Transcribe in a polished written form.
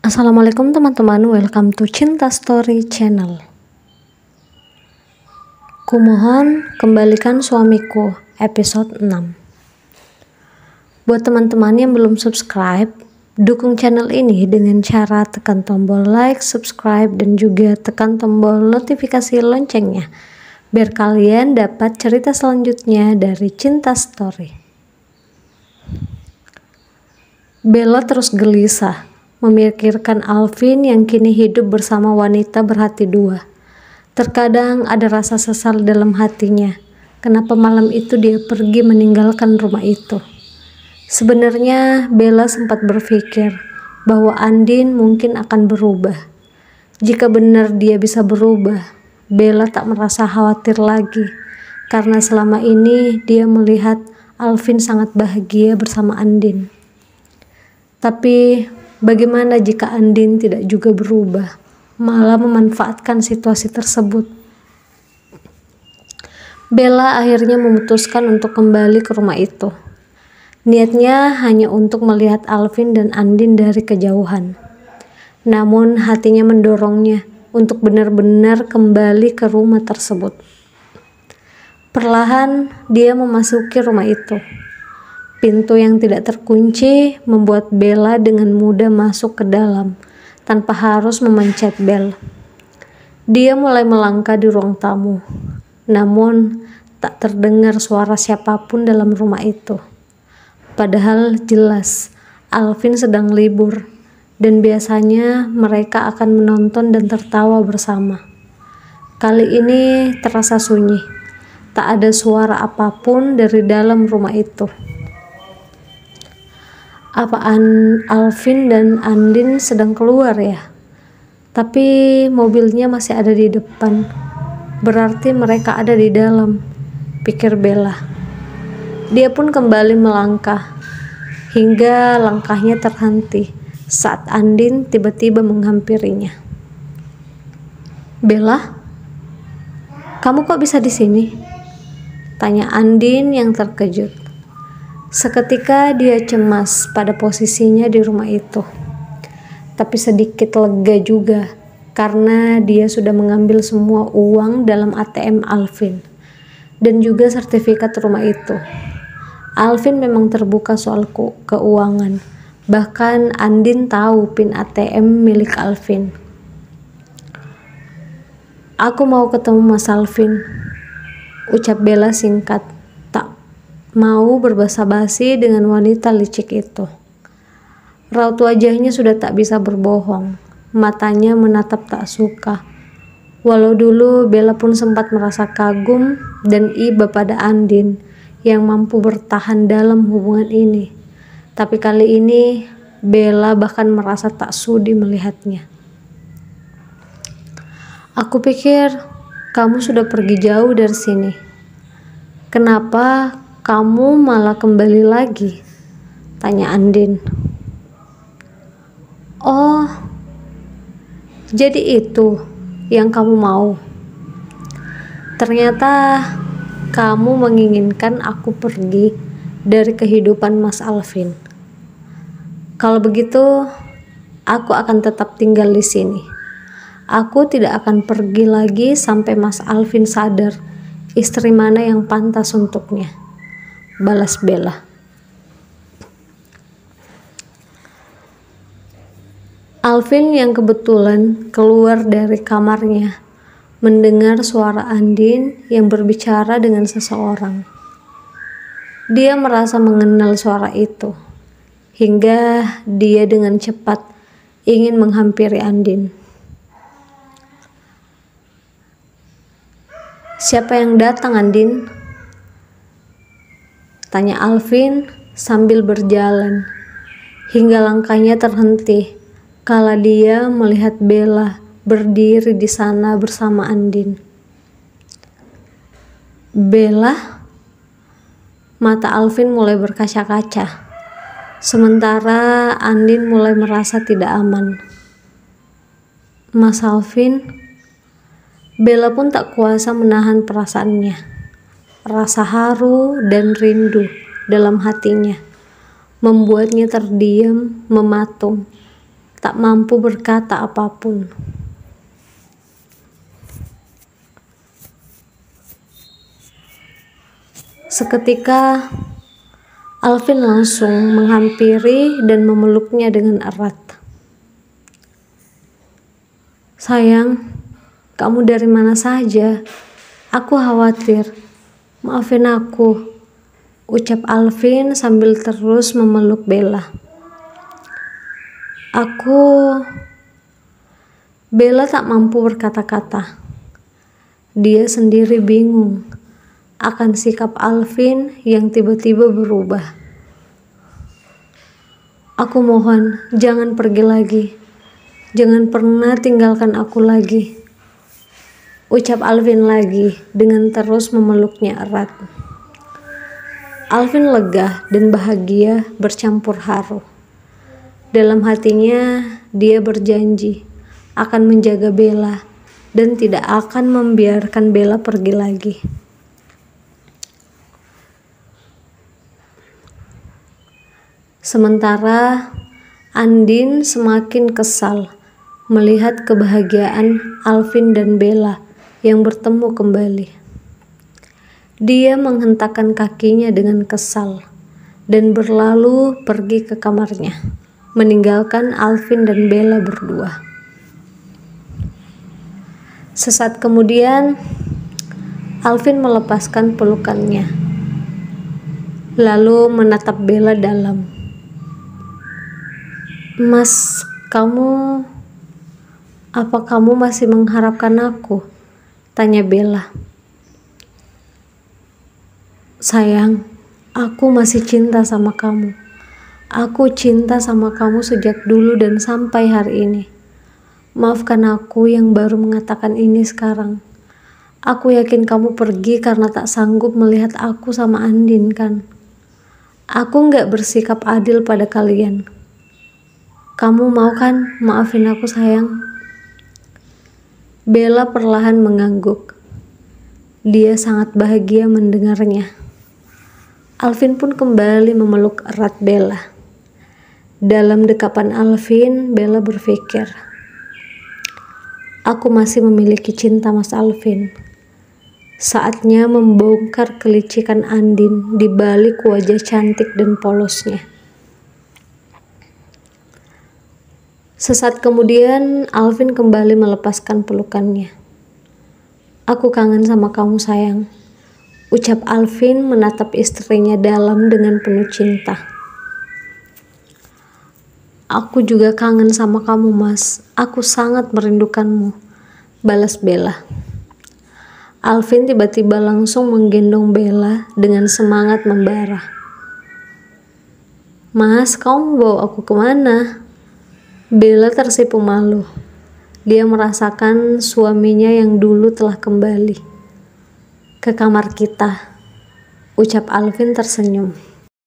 Assalamualaikum teman-teman, welcome to Cinta Story Channel. Kumohon kembalikan suamiku, episode 6. Buat teman-teman yang belum subscribe, dukung channel ini dengan cara tekan tombol like, subscribe, dan juga tekan tombol notifikasi loncengnya, biar kalian dapat cerita selanjutnya dari Cinta Story. Bella terus gelisah memikirkan Alvin yang kini hidup bersama wanita berhati dua. Terkadang ada rasa sesal dalam hatinya, kenapa malam itu dia pergi meninggalkan rumah itu. Sebenarnya Bella sempat berpikir bahwa Andin mungkin akan berubah. Jika benar dia bisa berubah, Bella tak merasa khawatir lagi, karena selama ini dia melihat Alvin sangat bahagia bersama Andin. Tapi bagaimana jika Andin tidak juga berubah, malah memanfaatkan situasi tersebut? Bella akhirnya memutuskan untuk kembali ke rumah itu. Niatnya hanya untuk melihat Alvin dan Andin dari kejauhan. Namun hatinya mendorongnya untuk benar-benar kembali ke rumah tersebut. Perlahan dia memasuki rumah itu. Pintu yang tidak terkunci membuat Bella dengan mudah masuk ke dalam tanpa harus memencet bel. Dia mulai melangkah di ruang tamu, namun tak terdengar suara siapapun dalam rumah itu. Padahal jelas Alvin sedang libur dan biasanya mereka akan menonton dan tertawa bersama. Kali ini terasa sunyi, tak ada suara apapun dari dalam rumah itu. Apaan Alvin dan Andin sedang keluar ya? Tapi mobilnya masih ada di depan. Berarti mereka ada di dalam, pikir Bella. Dia pun kembali melangkah, hingga langkahnya terhenti saat Andin tiba-tiba menghampirinya. Bella, kamu kok bisa di sini? Tanya Andin yang terkejut. Seketika dia cemas pada posisinya di rumah itu, tapi sedikit lega juga karena dia sudah mengambil semua uang dalam ATM Alvin dan juga sertifikat rumah itu. Alvin memang terbuka soal keuangan, bahkan Andin tahu PIN ATM milik Alvin. Aku mau ketemu Mas Alvin, ucap Bella singkat, mau berbasa-basi dengan wanita licik itu. Raut wajahnya sudah tak bisa berbohong, matanya menatap tak suka. Walau dulu Bella pun sempat merasa kagum dan iba pada Andin yang mampu bertahan dalam hubungan ini. Tapi kali ini Bella bahkan merasa tak sudi melihatnya. Aku pikir kamu sudah pergi jauh dari sini. Kenapa kamu malah kembali lagi? Tanya Andin. Oh, jadi itu yang kamu mau. Ternyata kamu menginginkan aku pergi dari kehidupan Mas Alvin. Kalau begitu, aku akan tetap tinggal di sini. Aku tidak akan pergi lagi sampai Mas Alvin sadar istri mana yang pantas untuknya, balas Bella. Alvin yang kebetulan keluar dari kamarnya mendengar suara Andin yang berbicara dengan seseorang. Dia merasa mengenal suara itu, hingga dia dengan cepat ingin menghampiri Andin. Siapa yang datang, Andin? Tanya Alvin sambil berjalan, hingga langkahnya terhenti kala dia melihat Bella berdiri di sana bersama Andin. Bella? Mata Alvin mulai berkaca-kaca, sementara Andin mulai merasa tidak aman. Mas Alvin? Bella pun tak kuasa menahan perasaannya. Rasa haru dan rindu dalam hatinya membuatnya terdiam, mematung, tak mampu berkata apapun. Seketika Alvin langsung menghampiri dan memeluknya dengan erat. "Sayang, kamu dari mana saja? Aku khawatir. Maafin aku," ucap Alvin sambil terus memeluk Bella. Bella tak mampu berkata-kata. Dia sendiri bingung akan sikap Alvin yang tiba-tiba berubah. "Aku mohon, jangan pergi lagi. Jangan pernah tinggalkan aku lagi," ucap Alvin lagi dengan terus memeluknya erat. Alvin lega dan bahagia bercampur haru. Dalam hatinya, dia berjanji akan menjaga Bella dan tidak akan membiarkan Bella pergi lagi. Sementara Andin semakin kesal melihat kebahagiaan Alvin dan Bella yang bertemu kembali. Dia menghentakkan kakinya dengan kesal dan berlalu pergi ke kamarnya, meninggalkan Alvin dan Bella berdua. Sesaat kemudian, Alvin melepaskan pelukannya, lalu menatap Bella dalam. "Mas, apa kamu masih mengharapkan aku?" tanya Bella. "Sayang, aku masih cinta sama kamu. Aku cinta sama kamu sejak dulu dan sampai hari ini. Maafkan aku yang baru mengatakan ini sekarang. Aku yakin kamu pergi karena tak sanggup melihat aku sama Andin kan? Aku gak bersikap adil pada kalian. Kamu mau kan maafin aku, sayang?" Bella perlahan mengangguk. Dia sangat bahagia mendengarnya. Alvin pun kembali memeluk erat Bella. Dalam dekapan Alvin, Bella berpikir, "Aku masih memiliki cinta Mas Alvin." Saatnya membongkar kelicikan Andin di balik wajah cantik dan polosnya. Sesaat kemudian, Alvin kembali melepaskan pelukannya. "Aku kangen sama kamu, sayang," ucap Alvin menatap istrinya dalam dengan penuh cinta. "Aku juga kangen sama kamu, Mas. Aku sangat merindukanmu," balas Bella. Alvin tiba-tiba langsung menggendong Bella dengan semangat membara. "Mas, kamu bawa aku kemana?" Bella tersipu malu. Dia merasakan suaminya yang dulu telah kembali. "Ke kamar kita," ucap Alvin tersenyum.